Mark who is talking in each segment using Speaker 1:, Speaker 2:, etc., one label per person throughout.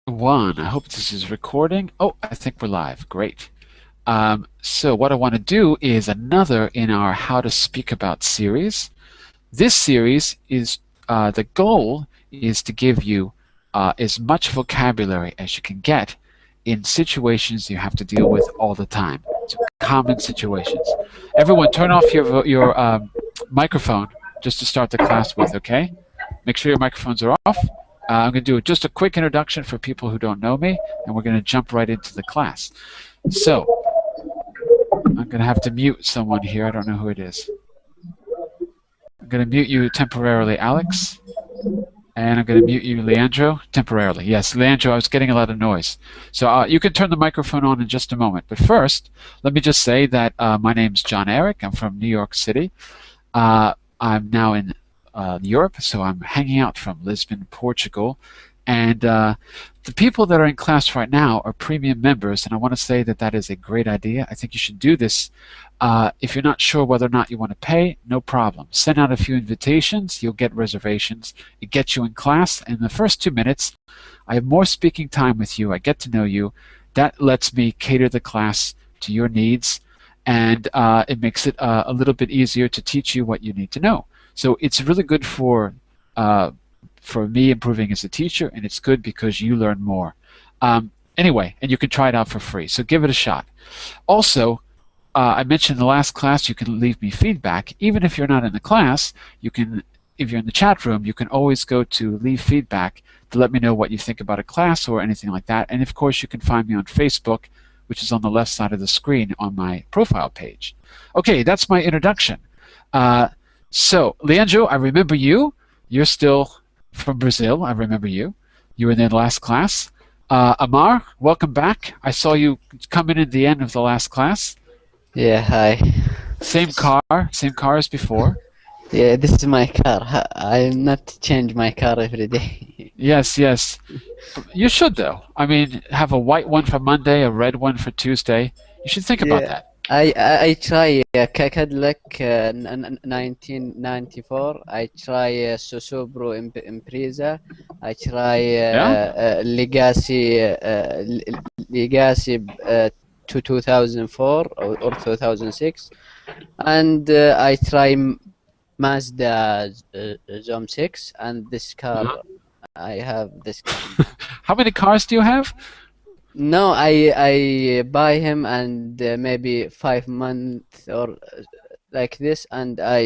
Speaker 1: One. I hope this is recording. Oh, I think we're live. Great. So what I want to do is another in our How to Speak About series. This series is, the goal is to give you as much vocabulary as you can get in situations you have to deal with all the time. So common situations. Everyone turn off your microphone just to start the class with, okay? Make sure your microphones are off. I'm going to do just a quick introduction for people who don't know me, and we're going to jump right into the class. So, I'm going to have to mute someone here. I don't know who it is. I'm going to mute you temporarily, Alex. And I'm going to mute you, Leandro, temporarily. Yes, Leandro, I was getting a lot of noise. So you can turn the microphone on in just a moment. But first, let me just say that my name's Jon-Eric. I'm from New York City. I'm now in Europe, so I'm hanging out from Lisbon, Portugal. And the people that are in class right now are premium members, and I want to say that that is a great idea. I think you should do this. If you're not sure whether or not you want to pay, no problem. Send out a few invitations. You'll get reservations. It gets you in class. In the first 2 minutes, I have more speaking time with you. I get to know you. That lets me cater the class to your needs, and it makes it a little bit easier to teach you what you need to know. So it's really good for me improving as a teacher, and it's good because you learn more. Anyway, and you can try it out for free, so give it a shot. Also, I mentioned in the last class you can leave me feedback. Even if you're not in the class, you can, if you're in the chat room, you can always go to leave feedback to let me know what you think about a class or anything like that. And of course, you can find me on Facebook, which is on the left side of the screen on my profile page. Okay, that's my introduction. So, Leandro, I remember you. You're still from Brazil. I remember you. You were in the last class. Amar, welcome back. I saw you come in at the end of the last class.
Speaker 2: Yeah, hi.
Speaker 1: Same car as before.
Speaker 2: Yeah, this is my car. I'm not change my car every day.
Speaker 1: Yes, yes. You should, though. I mean, have a white one for Monday, a red one for Tuesday. You should think about that.
Speaker 2: I try Cadillac 1994. I try Subaru Impreza. I try Legacy 2004 or 2006, and I try Mazda Zom 6, and this car. I have this car.
Speaker 1: How many cars do you have?
Speaker 2: No, I buy him and maybe 5 months or like this, and I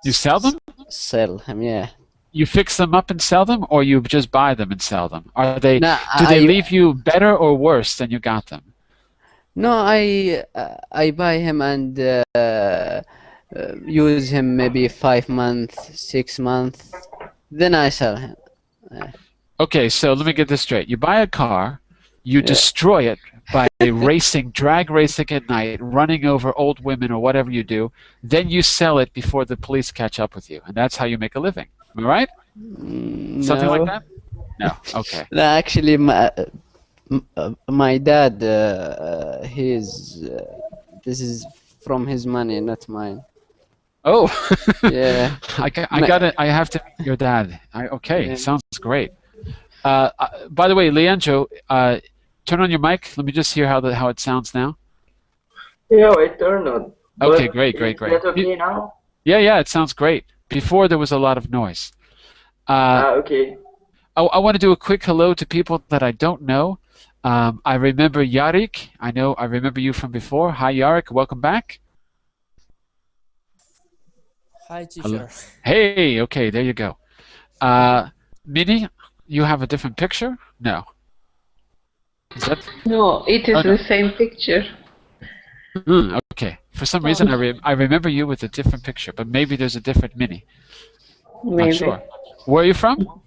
Speaker 1: you sell them?
Speaker 2: Sell him, yeah.
Speaker 1: You fix them up and sell them, or you just buy them and sell them? Are they?
Speaker 2: No,
Speaker 1: do they leave you better or worse than you got them?
Speaker 2: No, I buy him and use him maybe 5 months, 6 months, then I sell him.
Speaker 1: Okay, so let me get this straight. You buy a car, you destroy it by racing, drag racing at night, running over old women or whatever you do, then you sell it before the police catch up with you, and that's how you make a living. Am I right?
Speaker 2: No.
Speaker 1: Something like that? No. Okay.
Speaker 2: No, actually, my dad, this is from his money, not mine.
Speaker 1: Oh.
Speaker 2: Yeah.
Speaker 1: I have to meet your dad. Okay, sounds great. By the way, Leandro, turn on your mic. Let me just hear how it sounds now.
Speaker 3: Yeah, I turned on.
Speaker 1: Okay, great.
Speaker 3: Is that okay now?
Speaker 1: Yeah, it sounds great. Before there was a lot of noise.
Speaker 3: Okay.
Speaker 1: I want to do a quick hello to people that I don't know. I remember Yarik. I remember you from before. Hi, Yarik. Welcome back.
Speaker 4: Hi, teacher.
Speaker 1: Hey, okay, there you go. Minnie, you have a different picture? No. Is that?
Speaker 5: No, it is the same picture.
Speaker 1: Okay. For some reason, I remember you with a different picture, but maybe there's a different Minnie.
Speaker 5: Maybe.
Speaker 1: Not sure. Where are you from?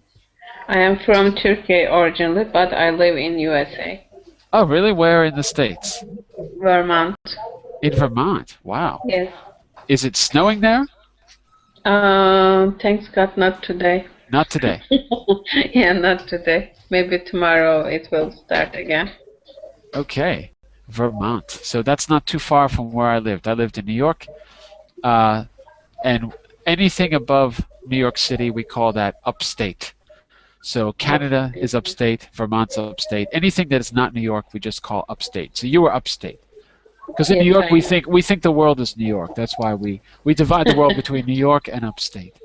Speaker 5: I am from Turkey originally, but I live in USA.
Speaker 1: Oh, really? Where in the States?
Speaker 5: Vermont.
Speaker 1: In Vermont? Wow.
Speaker 5: Yes.
Speaker 1: Is it snowing there?
Speaker 5: Thanks God, not today.
Speaker 1: Not today.
Speaker 5: Yeah, not today. Maybe tomorrow it will start again.
Speaker 1: Okay. Vermont. So that's not too far from where I lived. I lived in New York, and anything above New York City, we call that upstate. So Canada is upstate, Vermont's upstate. Anything that is not New York, we just call upstate. So you were upstate. Because in New York, we think the world is New York. That's why we divide the world between New York and upstate.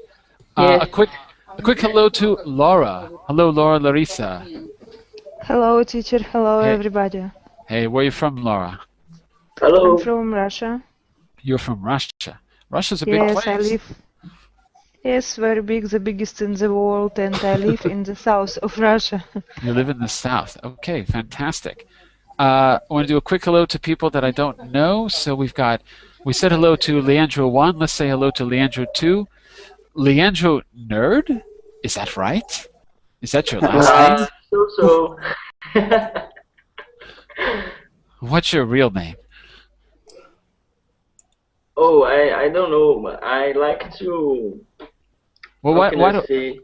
Speaker 1: A quick hello to Laura. Hello, Laura Larissa.
Speaker 6: Hello, teacher. Hello,
Speaker 1: Hey.
Speaker 6: everybody.
Speaker 1: Hey, where are you from, Laura?
Speaker 3: Hello.
Speaker 6: I'm from Russia.
Speaker 1: You're from Russia. Russia's a big
Speaker 6: Yes,
Speaker 1: place.
Speaker 6: I live. Yes, very big, the biggest in the world, and I live in the south of Russia.
Speaker 1: You live in the south. Okay, fantastic. I want to do a quick hello to people that I don't know. So we said hello to Leandro 1. Let's say hello to Leandro 2. Leandro Nerd? Is that right? Is that your last name?
Speaker 3: So.
Speaker 1: What's your real name?
Speaker 3: Oh, I don't know. I like to.
Speaker 1: Well,
Speaker 3: How
Speaker 1: why
Speaker 3: can I
Speaker 1: don't
Speaker 3: say?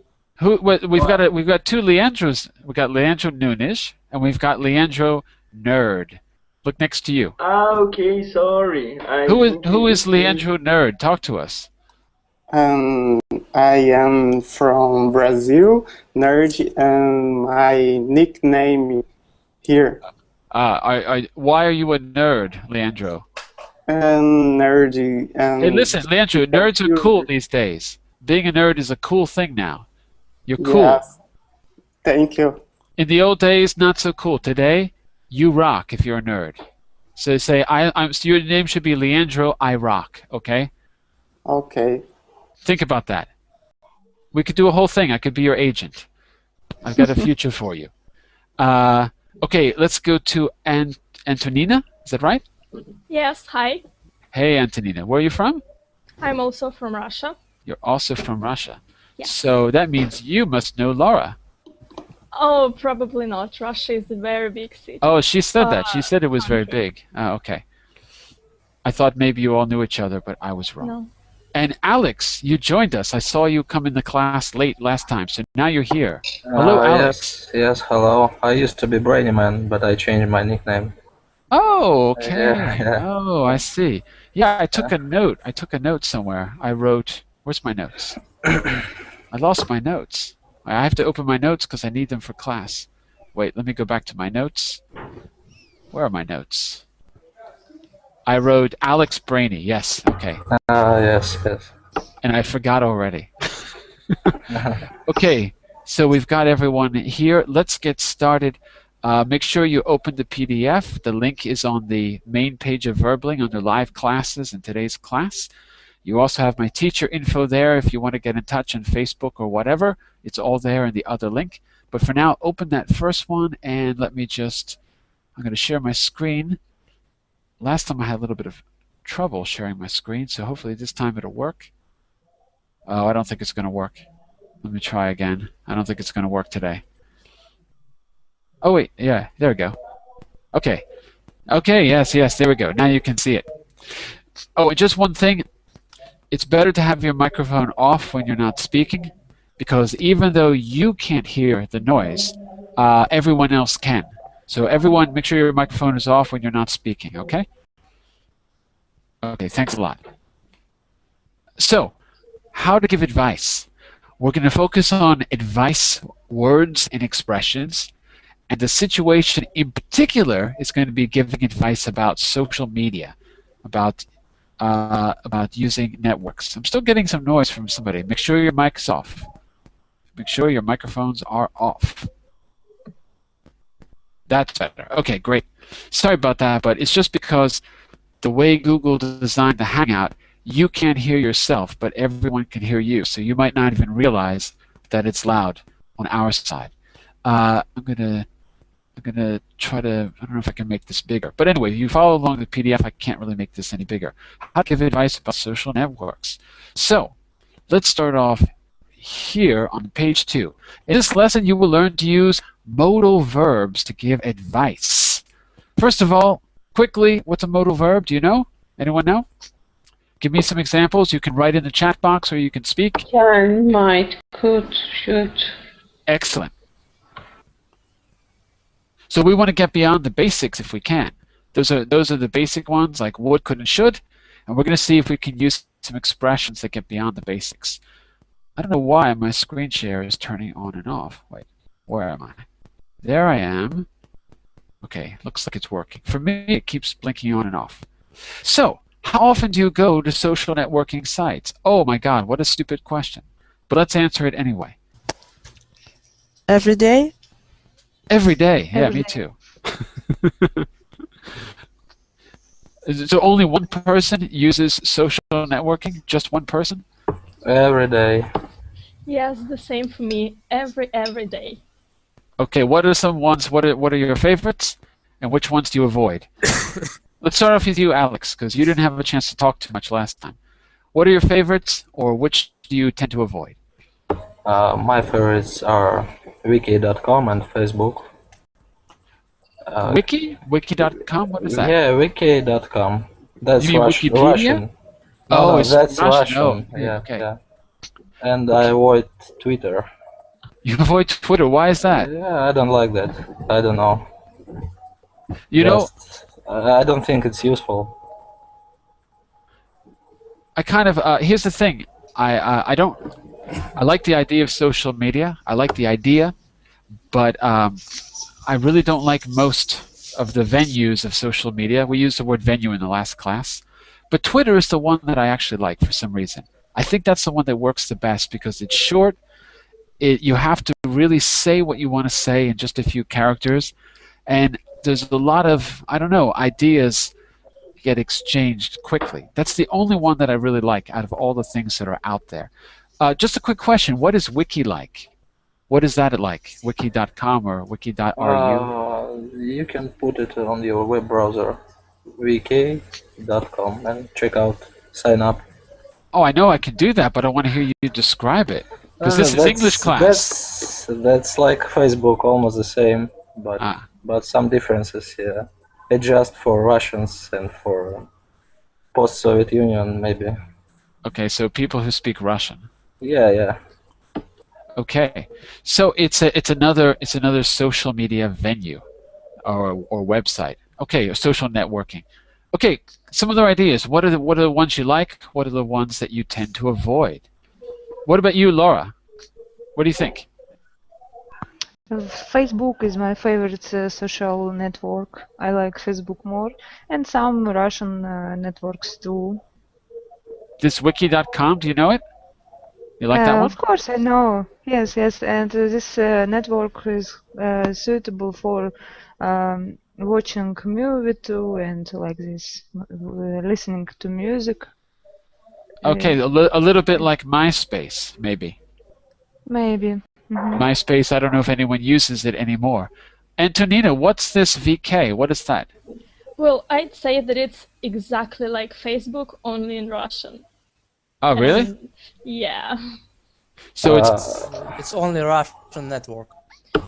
Speaker 1: we've got two Leandros. We've got Leandro Nunes and we've got Leandro Nerd. Look next to you.
Speaker 3: Okay, sorry.
Speaker 1: Who is Leandro Nerd? Talk to us.
Speaker 7: I am from Brazil, Nerd, and my nickname here.
Speaker 1: Why are you a nerd, Leandro?
Speaker 7: Nerd.
Speaker 1: Hey, listen, Leandro, nerds are cool these days. Being a nerd is a cool thing now. You're cool.
Speaker 7: Yes. Thank you.
Speaker 1: In the old days, not so cool. Today, you rock if you're a nerd. So say, so your name should be Leandro I Rock, okay?
Speaker 7: Okay.
Speaker 1: Think about that. We could do a whole thing. I could be your agent. I've got a future for you. Okay, let's go to Antonina. Is that right?
Speaker 8: Yes, hi.
Speaker 1: Hey, Antonina. Where are you from?
Speaker 8: I'm also from Russia.
Speaker 1: You're also from Russia.
Speaker 8: Yeah.
Speaker 1: So that means you must know Laura.
Speaker 8: Oh, probably not. Russia is a very big city.
Speaker 1: Oh, she said that. She said it was very big. Oh, okay. I thought maybe you all knew each other, but I was wrong.
Speaker 8: No.
Speaker 1: And Alex, you joined us. I saw you come in the class late last time, so now you're here. Hello, Alex.
Speaker 9: Yes, hello. I used to be Brainy Man, but I changed my nickname.
Speaker 1: Oh, okay.
Speaker 9: Yeah.
Speaker 1: Oh, I see. Yeah, I took a note. I took a note somewhere. I wrote, where's my notes? I lost my notes. I have to open my notes because I need them for class. Wait, let me go back to my notes. Where are my notes? I wrote Alex Brainy. Yes, okay.
Speaker 9: Yes.
Speaker 1: And I forgot already. Okay, so we've got everyone here. Let's get started. Make sure you open the PDF. The link is on the main page of Verbling under live classes in today's class. You also have my teacher info there if you want to get in touch on Facebook or whatever. It's all there in the other link. But for now, open that first one and let me I'm going to share my screen. Last time I had a little bit of trouble sharing my screen, so hopefully this time it'll work. Oh, I don't think it's going to work. Let me try again. I don't think it's going to work today. Oh, wait. Yeah, there we go. Okay. Okay, yes, there we go. Now you can see it. Oh, and just one thing. It's better to have your microphone off when you're not speaking, because even though you can't hear the noise, everyone else can. So everyone, make sure your microphone is off when you're not speaking, okay? Okay, thanks a lot. So, how to give advice. We're going to focus on advice, words, and expressions. And the situation in particular is going to be giving advice about social media, about using networks. I'm still getting some noise from somebody. Make sure your mic's off. Make sure your microphones are off. That's better. Okay, great. Sorry about that, but it's just because the way Google designed the Hangout, you can't hear yourself, but everyone can hear you. So you might not even realize that it's loud on our side. I'm gonna try to, I don't know if I can make this bigger. But anyway, if you follow along the PDF, I can't really make this any bigger. How to give advice about social networks. So, let's start off here on page 2. In this lesson, you will learn to use modal verbs to give advice. First of all, quickly, what's a modal verb? Do you know? Anyone know? Give me some examples. You can write in the chat box or you can speak.
Speaker 5: Can, might, could, should.
Speaker 1: Excellent. So we want to get beyond the basics if we can. Those are the basic ones like would, could, and should. And we're going to see if we can use some expressions that get beyond the basics. I don't know why my screen share is turning on and off. Wait, where am I? There I am. Okay, looks like it's working. For me, it keeps blinking on and off. So, how often do you go to social networking sites? Oh my God, what a stupid question. But let's answer it anyway.
Speaker 4: Every day?
Speaker 1: Every day. Yeah,
Speaker 6: Every
Speaker 1: me
Speaker 6: day.
Speaker 1: too. So only one person uses social networking? Just one person?
Speaker 9: Every day.
Speaker 8: Yes, the same for me. Every day.
Speaker 1: Okay, what are some ones? What are your favorites, and which ones do you avoid? Let's start off with you, Alex, because you didn't have a chance to talk too much last time. What are your favorites, or which do you tend to avoid?
Speaker 9: My favorites are wiki.com and Facebook.
Speaker 1: Wiki? Wiki.com? What is that?
Speaker 9: Yeah, wiki.com. That's
Speaker 1: You mean Wikipedia?
Speaker 9: Russian.
Speaker 1: Oh,
Speaker 9: No,
Speaker 1: it's
Speaker 9: that's
Speaker 1: Russian.
Speaker 9: Russian.
Speaker 1: Oh,
Speaker 9: Yeah,
Speaker 1: okay.
Speaker 9: yeah. And I avoid Twitter.
Speaker 1: You avoid Twitter. Why is that?
Speaker 9: Yeah, I don't like that. I don't know.
Speaker 1: You know,
Speaker 9: I don't think it's useful.
Speaker 1: I kind of here's the thing. I don't. I like the idea of social media. I like the idea, but I really don't like most of the venues of social media. We used the word venue in the last class, but Twitter is the one that I actually like for some reason. I think that's the one that works the best because it's short. You have to really say what you want to say in just a few characters, and there's a lot of, I don't know, ideas get exchanged quickly. That's the only one that I really like out of all the things that are out there. Just a quick question. What is Wiki like? What is that like? Wiki.com or wiki.ru?
Speaker 9: You can put it on your web browser, wiki.com, and check out, sign up.
Speaker 1: Oh, I know I can do that, but I want to hear you describe it. Because this is English class.
Speaker 9: That's like Facebook, almost the same, but some differences, yeah. It's just for Russians and for post-Soviet Union, maybe.
Speaker 1: Okay, so people who speak Russian.
Speaker 9: Yeah.
Speaker 1: Okay, so it's another social media venue or website. Okay, social networking. Okay, some other ideas. What are the ones you like? What are the ones that you tend to avoid? What about you, Laura? What do you think?
Speaker 6: Facebook is my favorite social network. I like Facebook more, and some Russian networks too.
Speaker 1: This wiki.com, do you know it? You like that one?
Speaker 6: Of course, I know. Yes, and this network is suitable for watching movie too, and like this, listening to music.
Speaker 1: Okay, a little bit like MySpace, maybe.
Speaker 6: Maybe.
Speaker 1: MySpace, I don't know if anyone uses it anymore. Antonina, what's this VK? What is that?
Speaker 8: Well, I'd say that it's exactly like Facebook, only in Russian.
Speaker 1: Oh, really?
Speaker 8: Yeah.
Speaker 1: So
Speaker 4: it's only Russian network.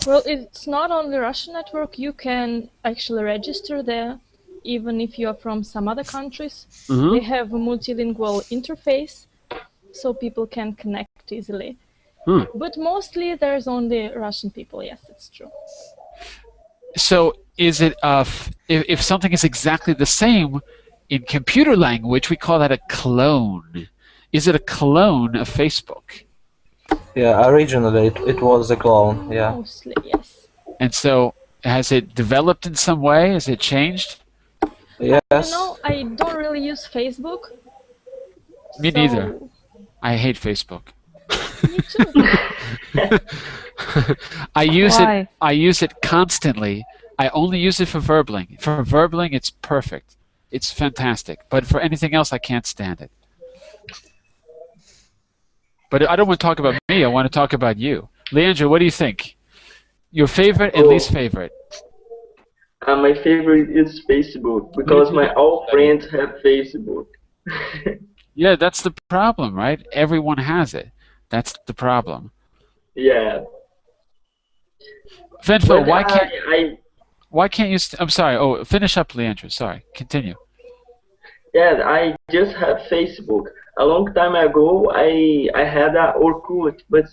Speaker 8: Well, it's not only Russian network. You can actually register there, even if you are from some other countries. They have a multilingual interface, so people can connect easily. But mostly there's only Russian people. Yes, it's true.
Speaker 1: So is it if something is exactly the same in computer language, we call that a clone. Is it a clone of Facebook?
Speaker 9: Yeah, originally it was a clone, yeah.
Speaker 8: Mostly, yes.
Speaker 1: And so has it developed in some way? Has it changed?
Speaker 9: Yes.
Speaker 8: You know, I don't really use Facebook.
Speaker 1: Me neither. I hate Facebook.
Speaker 8: Me too.
Speaker 1: I use it constantly. I only use it for verbling. For verbling, it's perfect. It's fantastic. But for anything else, I can't stand it. But I don't want to talk about me. I want to talk about you. Leandro, what do you think? Your favorite and least favorite?
Speaker 3: My favorite is Facebook because my all friends have Facebook.
Speaker 1: Yeah, that's the problem, right? Everyone has it. That's the problem.
Speaker 3: Yeah.
Speaker 1: Venfo, why can't you? I'm sorry. Oh, finish up, Leandro. Sorry. Continue.
Speaker 3: Yeah, I just have Facebook. A long time ago, I had a Orkut, but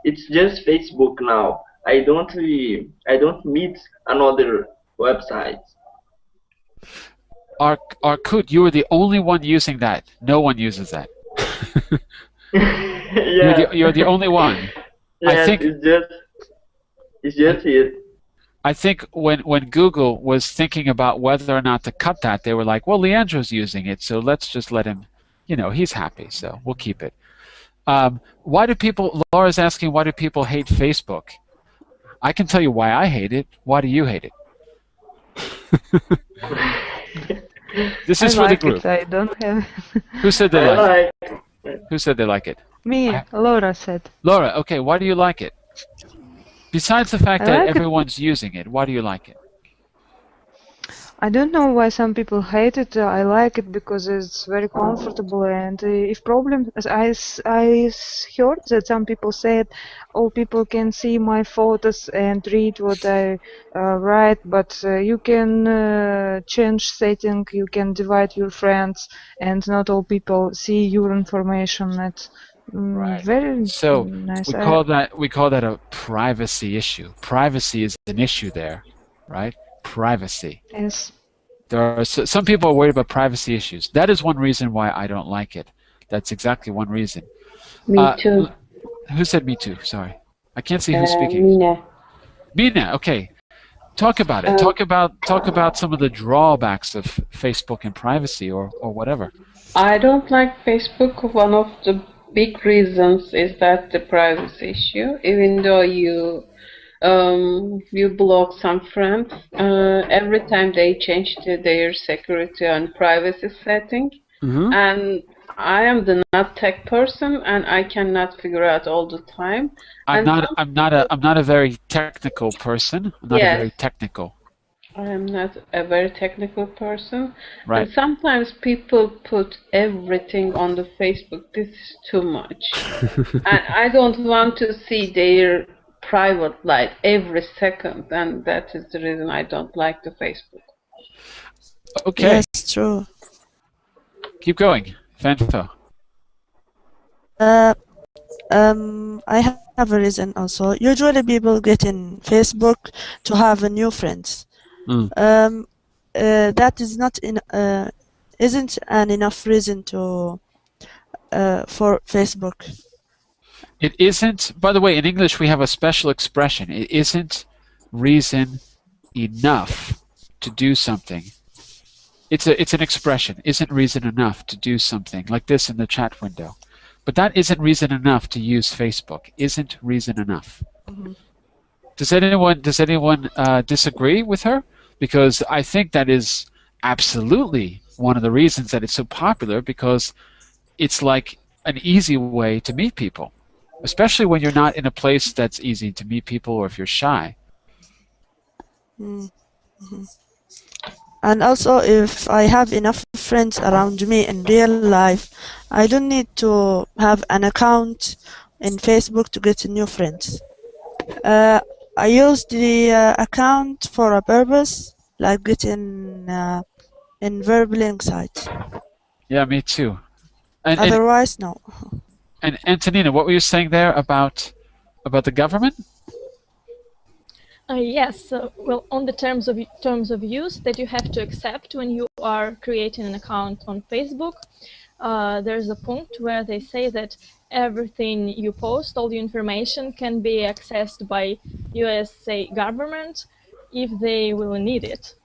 Speaker 3: it's just Facebook now. I don't meet another website.
Speaker 1: Arkut, you were the only one using that. No one uses that.
Speaker 3: Yeah.
Speaker 1: You're the only one.
Speaker 3: Yes,
Speaker 1: I think
Speaker 3: it's just it.
Speaker 1: I think when Google was thinking about whether or not to cut that, they were like, well, Leandro's using it, so let's just let him, he's happy, so we'll keep it. Why do people, Laura's asking, why do people hate Facebook? I can tell you why I hate it. Why do you hate it? This is for the group.
Speaker 6: I don't have.
Speaker 1: Who said they like it? Who said they like it?
Speaker 6: Me, Laura said.
Speaker 1: Laura, okay, why do you like it? Besides the fact that everyone's using it, why do you like it?
Speaker 6: I don't know why some people hate it. I like it because it's very comfortable, and if problems, I heard that some people said, "Oh, people can see my photos and read what I write," but you can change setting. You can divide your friends, and not all people see your information. It's
Speaker 1: Right.
Speaker 6: very
Speaker 1: So
Speaker 6: nice.
Speaker 1: we call that a privacy issue. Privacy is an issue there, right? Privacy.
Speaker 6: Yes.
Speaker 1: There are some people are worried about privacy issues. That is one reason why I don't like it. That's exactly one reason.
Speaker 5: Me too.
Speaker 1: Who said me too? Sorry, I can't see who's speaking.
Speaker 5: Mina.
Speaker 1: Mina, okay. Talk about it. Talk about some of the drawbacks of Facebook and privacy, or whatever.
Speaker 5: I don't like Facebook. One of the big reasons is that the privacy issue. Even though you block some friends, every time they change their security and privacy setting, and I am the not tech person, and I cannot figure out all the time.
Speaker 1: I'm not a very technical person. I'm not a very technical.
Speaker 5: I am not a very technical person.
Speaker 1: Right.
Speaker 5: And sometimes people put everything on the Facebook. This is too much. And I don't want to see their private life every second, and that is the reason I don't like the Facebook.
Speaker 1: Okay.
Speaker 4: Yes, true.
Speaker 1: Keep going, Fanfo.
Speaker 4: I have a reason also. Usually people get in Facebook to have a new friends. That is not isn't an enough reason to for Facebook.
Speaker 1: It isn't. By the way, in English we have a special expression. It isn't reason enough to do something. It's an expression. Isn't reason enough to do something like this in the chat window. But that isn't reason enough to use Facebook. Isn't reason enough. Does anyone disagree with her? Because I think that is absolutely one of the reasons that it's so popular, because it's like an easy way to meet people, especially when you're not in a place that's easy to meet people, or if you're shy.
Speaker 4: And also, if I have enough friends around me in real life, I don't need to have an account in Facebook to get new friends. I use the account for a purpose, like getting in verbal site.
Speaker 1: Yeah, me too.
Speaker 4: Otherwise, no.
Speaker 1: And Antonina, what were you saying there about the government?
Speaker 8: Yes. Well, on the terms of use that you have to accept when you are creating an account on Facebook, there's a point where they say that everything you post, all the information, can be accessed by USA government if they will need it.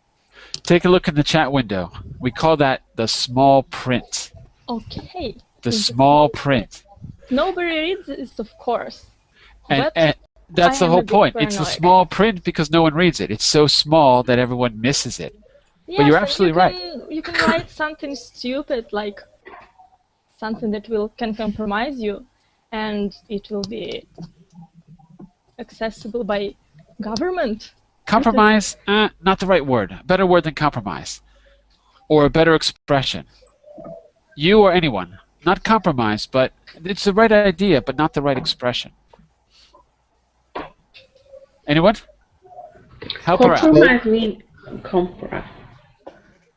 Speaker 1: Take a look in the chat window. We call that the small print.
Speaker 8: Okay.
Speaker 1: The small print.
Speaker 8: Nobody reads this, of course.
Speaker 1: And that's the whole point. It's the small print because no one reads it. It's so small that everyone misses it.
Speaker 8: Yes,
Speaker 1: but you're absolutely right.
Speaker 8: You can write something stupid, like something that can compromise you, and it will be accessible by government.
Speaker 1: Compromise? Not the right word. A better word than compromise. Or a better expression. You or anyone. Not compromise, but it's the right idea, but not the right expression. Anyone? Help her out.
Speaker 5: Compromise means compromise.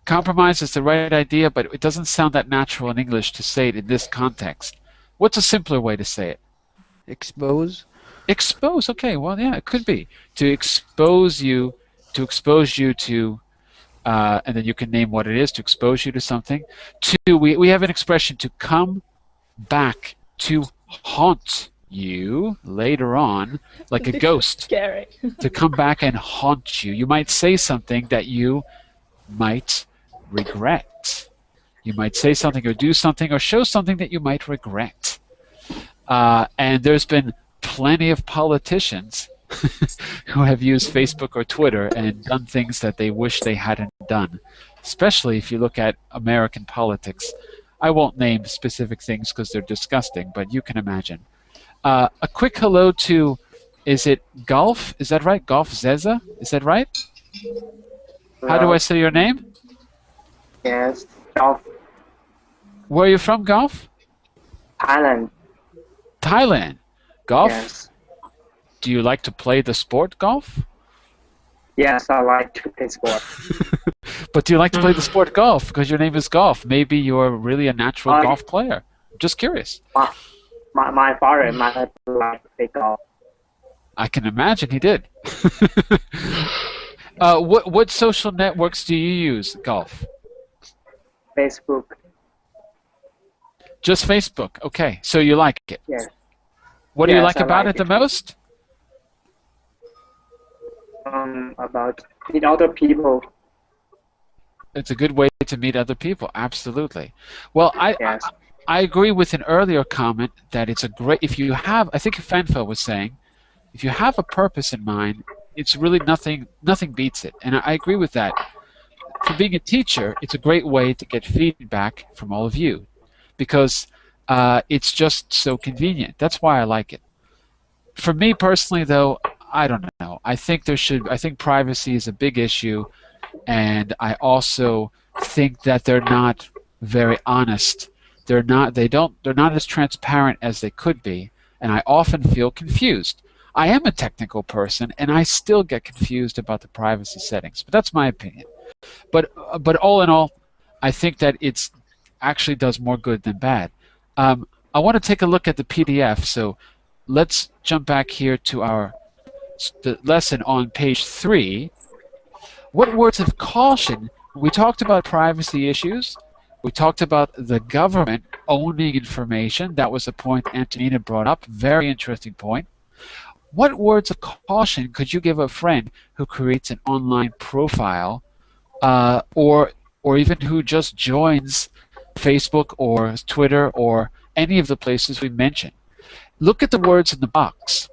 Speaker 1: Compromise is the right idea, but it doesn't sound that natural in English to say it in this context. What's a simpler way to say it?
Speaker 2: Expose.
Speaker 1: Expose. Okay. Well, yeah, it could be to expose you to and then you can name what it is to expose you to something. 2, we have an expression to come back to haunt you later on, like a ghost.
Speaker 8: Scary.
Speaker 1: To come back and haunt you. You might say something that you might regret. You might say something or do something or show something that you might regret. And there's been plenty of politicians who have used Facebook or Twitter and done things that they wish they hadn't done, especially if you look at American politics. I won't name specific things because they're disgusting, but you can imagine. A quick hello to, is it Golf? Is that right? Golf Zeza? Is that right? How do I say your name?
Speaker 10: Yes, golf.
Speaker 1: Where are you from, Golf?
Speaker 10: Thailand.
Speaker 1: Thailand. Golf?
Speaker 10: Yes.
Speaker 1: Do you like to play the sport golf?
Speaker 10: Yes, I like to play sport.
Speaker 1: But do you like to play the sport golf because your name is Golf? Maybe you're really a natural golf player. Just curious.
Speaker 10: My father might like to play golf.
Speaker 1: I can imagine he did. What social networks do you use, Golf?
Speaker 10: Facebook.
Speaker 1: Just Facebook. Okay, so you like it.
Speaker 10: Yes.
Speaker 1: What do you like
Speaker 10: I
Speaker 1: about
Speaker 10: like
Speaker 1: it the most?
Speaker 10: About meet other people.
Speaker 1: It's a good way to meet other people. Absolutely. Well,
Speaker 10: Yes.
Speaker 1: I agree with an earlier comment that it's a great, if you have, I think Fanfo was saying, if you have a purpose in mind, it's really nothing beats it. And I agree with that. For being a teacher, it's a great way to get feedback from all of you because it's just so convenient. That's why I like it. For me personally, though, I don't know. I think privacy is a big issue, and I also think that they're not very honest. They're not as transparent as they could be, and I often feel confused. I am a technical person, and I still get confused about the privacy settings, but that's my opinion. But all in all, I think that it's actually does more good than bad. I want to take a look at the PDF, so let's jump back here to the lesson on page 3. What words of caution? We talked about privacy issues. We talked about the government owning information. That was a point Antonina brought up. Very interesting point. What words of caution could you give a friend who creates an online profile or even who just joins Facebook or Twitter or any of the places we mentioned? Look at the words in the box.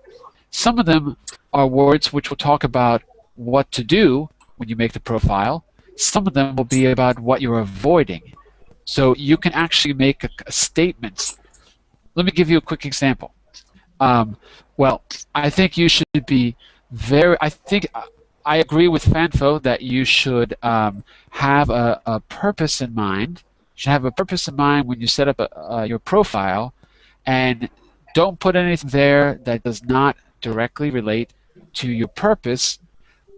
Speaker 1: Some of them are words which will talk about what to do when you make the profile. Some of them will be about what you're avoiding. So you can actually make a statement. Let me give you a quick example. Well, I think you should be I agree with Fanfo that you should have a purpose in mind. You should have a purpose in mind when you set up your profile, and don't put anything there that does not directly relate to your purpose.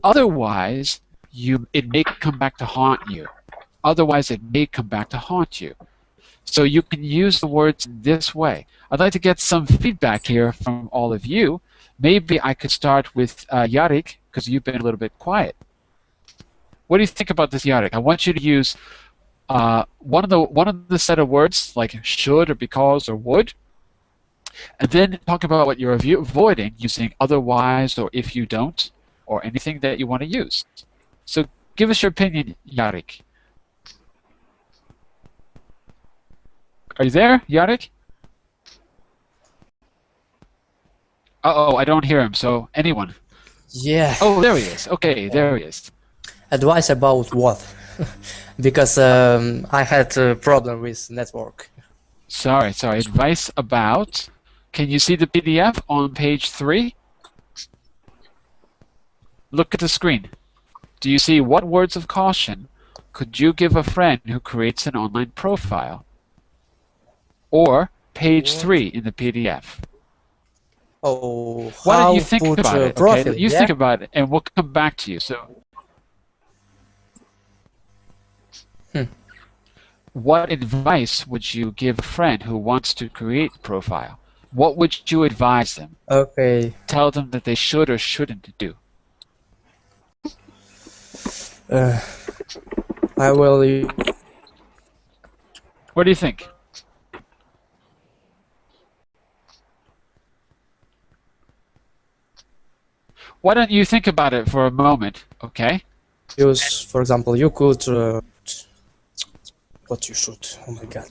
Speaker 1: Otherwise, it may come back to haunt you. So you can use the words this way. I'd like to get some feedback here from all of you. Maybe I could start with Jon-Eric, because you've been a little bit quiet. What do you think about this, Jon-Eric? I want you to use one of the set of words like should or because or would, and then talk about what you're avoiding using otherwise or if you don't or anything that you want to use. So give us your opinion, Jon-Eric. Are you there, Jon-Eric? Uh-oh, I don't hear him, so anyone?
Speaker 11: Yeah.
Speaker 1: Oh, there he is. Okay, there he is.
Speaker 11: Advice about what? Because I had a problem with network.
Speaker 1: Sorry. Advice about... Can you see the PDF on page 3? Look at the screen. Do you see what words of caution could you give a friend who creates an online profile? Or page 3 in the PDF.
Speaker 11: Oh,
Speaker 1: why don't you think about it?
Speaker 11: Profile,
Speaker 1: okay? You think about it, and we'll come back to you. So, what advice would you give a friend who wants to create a profile? What would you advise them?
Speaker 11: Okay.
Speaker 1: Tell them that they should or shouldn't do.
Speaker 11: I will.
Speaker 1: What do you think? Why don't you think about it for a moment, okay?
Speaker 11: Use, for example, you could. What you should? Oh my God.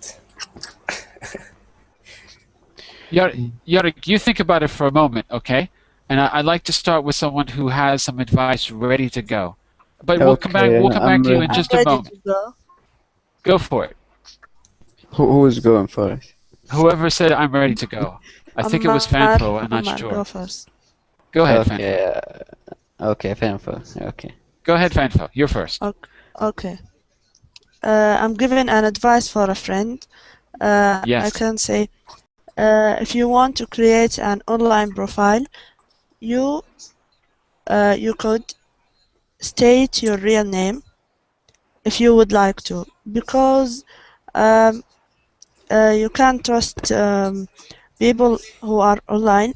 Speaker 1: Jon-Eric, you think about it for a moment, okay? And I'd like to start with someone who has some advice ready to go. But we'll come back. We'll come back to you in just a moment. Go for it.
Speaker 2: Who's going first?
Speaker 1: Whoever said I'm ready to go. I think it was Fanfo. I'm not sure.
Speaker 4: Go first.
Speaker 1: Go ahead,
Speaker 2: Okay.
Speaker 1: Fanfo.
Speaker 2: Okay, Fanfo. Okay.
Speaker 1: Go ahead, Fanfo. You're first.
Speaker 4: Okay. I'm giving an advice for a friend.
Speaker 1: Yes.
Speaker 4: I can say, if you want to create an online profile, you could state your real name if you would like to, because you can't trust people who are online.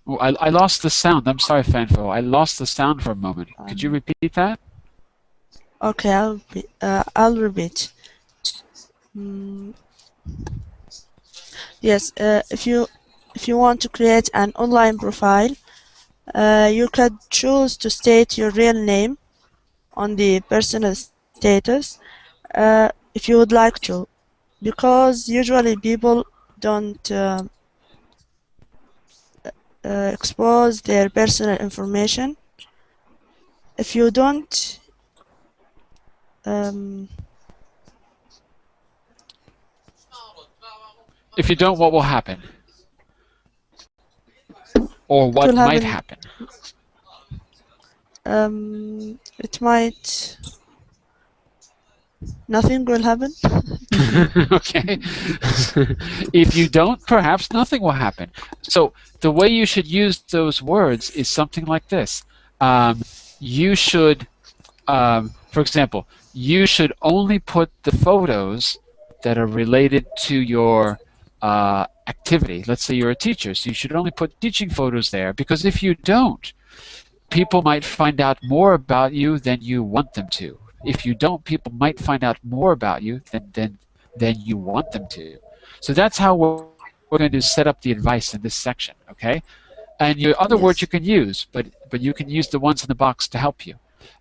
Speaker 1: Oh, I lost the sound. I'm sorry, Fanfo. I lost the sound for a moment. Could you repeat that?
Speaker 4: Okay, I'll repeat. Yes, if you want to create an online profile, you could choose to state your real name on the personal status if you would like to, because usually people don't expose their personal information. If you don't,
Speaker 1: if you don't, what will happen? Or what might happen?
Speaker 4: It might. Nothing will happen.
Speaker 1: Okay. If you don't, perhaps nothing will happen. So the way you should use those words is something like this. You should, for example, you should only put the photos that are related to your activity. Let's say you're a teacher, so you should only put teaching photos there, because if you don't, people might find out more about you than you want them to. If you don't, people might find out more about you than you want them to. So that's how we're going to set up the advice in this section, okay? And your other words you can use, but you can use the ones in the box to help you.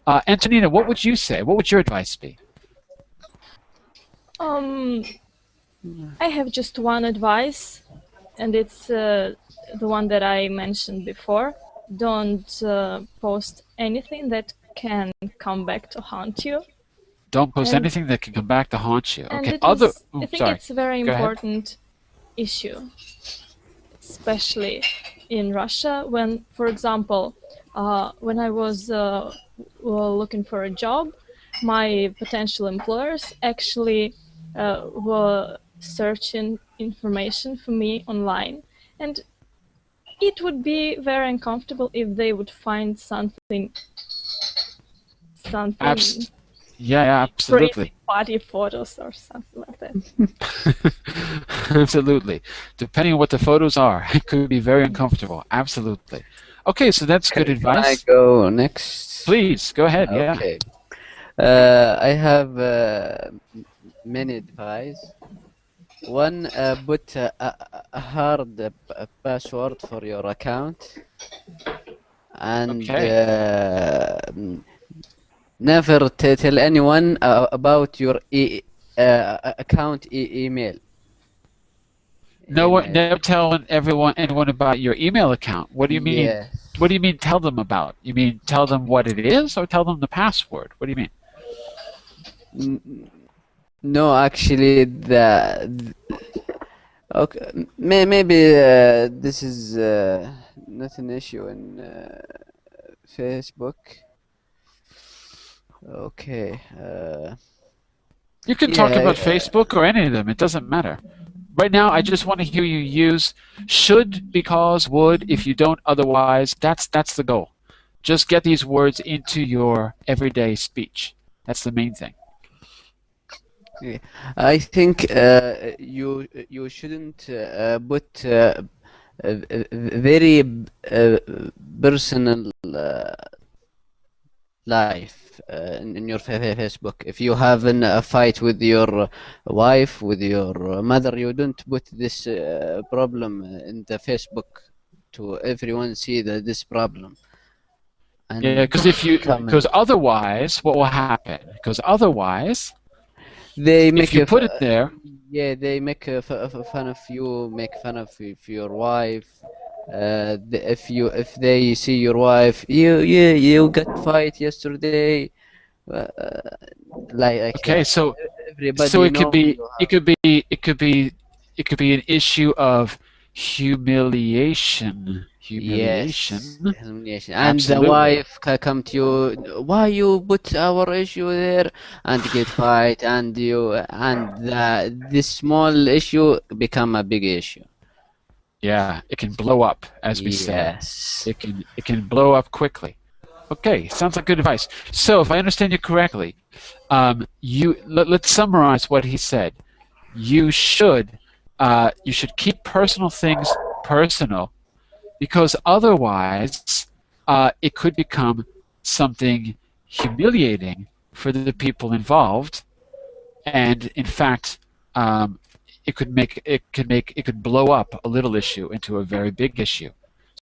Speaker 1: Antonina, what would you say? What would your advice be?
Speaker 8: I have just one advice, and it's the one that I mentioned before. Don't post anything that can come back to haunt you.
Speaker 1: Don't post anything that can come back to haunt you. Okay.
Speaker 8: I think it's a very important issue, especially in Russia, when, for example, when I was looking for a job, my potential employers actually were searching information for me online, and it would be very uncomfortable if they would find something
Speaker 1: yeah, absolutely.
Speaker 8: Party photos or something like that.
Speaker 1: Absolutely. Depending on what the photos are, it could be very uncomfortable. Absolutely. Okay, so that's good advice.
Speaker 2: Can I go next?
Speaker 1: Please, go ahead.
Speaker 2: Okay. I have many advice. One, put a hard password for your account, and never tell anyone about your account email.
Speaker 1: Never tell anyone about your email account. What do you mean?
Speaker 2: Yes.
Speaker 1: What do you mean tell them about? You mean tell them what it is, or tell them the password? What do you mean?
Speaker 2: No, actually, okay, maybe this is not an issue in Facebook. Okay.
Speaker 1: You can talk about Facebook or any of them. It doesn't matter. Right now, I just want to hear you use should, because, would, if you don't, otherwise. That's the goal. Just get these words into your everyday speech. That's the main thing.
Speaker 2: I think you shouldn't put very personal life. in your Facebook. If you have a fight with your wife, with your mother, you don't put this problem in the Facebook to everyone see this problem. And
Speaker 1: yeah, because otherwise, what will happen? Because otherwise, if you put it there,
Speaker 2: yeah, they make fun of you, make fun of your wife. If they see your wife, you got fight yesterday, like
Speaker 1: okay,
Speaker 2: that.
Speaker 1: so
Speaker 2: Everybody
Speaker 1: it could be an issue of humiliation.
Speaker 2: Yes, humiliation. And
Speaker 1: Absolutely.
Speaker 2: the wife come to you, why you put our issue there, and get fight, and this small issue become a big issue.
Speaker 1: Yeah, it can blow up, as we said.
Speaker 2: Yes.
Speaker 1: It can blow up quickly. Okay, sounds like good advice. So, if I understand you correctly, let's summarize what he said. You should keep personal things personal, because otherwise it could become something humiliating for the people involved, and in fact, it could blow up a little issue into a very big issue.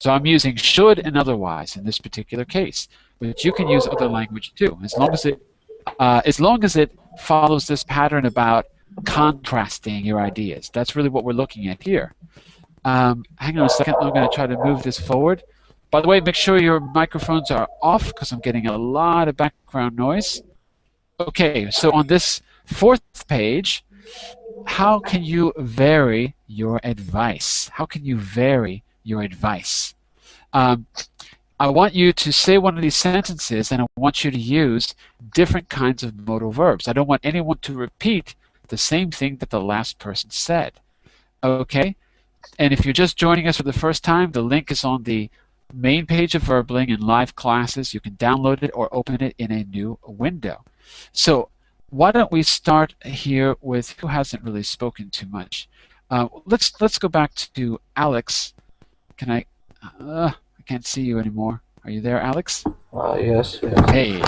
Speaker 1: So I'm using should and otherwise in this particular case, but you can use other language too, as long as it follows this pattern about contrasting your ideas. That's really what we're looking at here. Hang on a second. I'm going to try to move this forward. By the way, make sure your microphones are off because I'm getting a lot of background noise. Okay, so on this fourth page, how can you vary your advice? How can you vary your advice? I want you to say one of these sentences, and I want you to use different kinds of modal verbs. I don't want anyone to repeat the same thing that the last person said. Okay? And if you're just joining us for the first time, the link is on the main page of Verbling in live classes. You can download it or open it in a new window. So why don't we start here with who hasn't really spoken too much. Let's go back to Alex. Can I can't see you anymore. Are you there, Alex?
Speaker 9: Yes.
Speaker 1: Hey.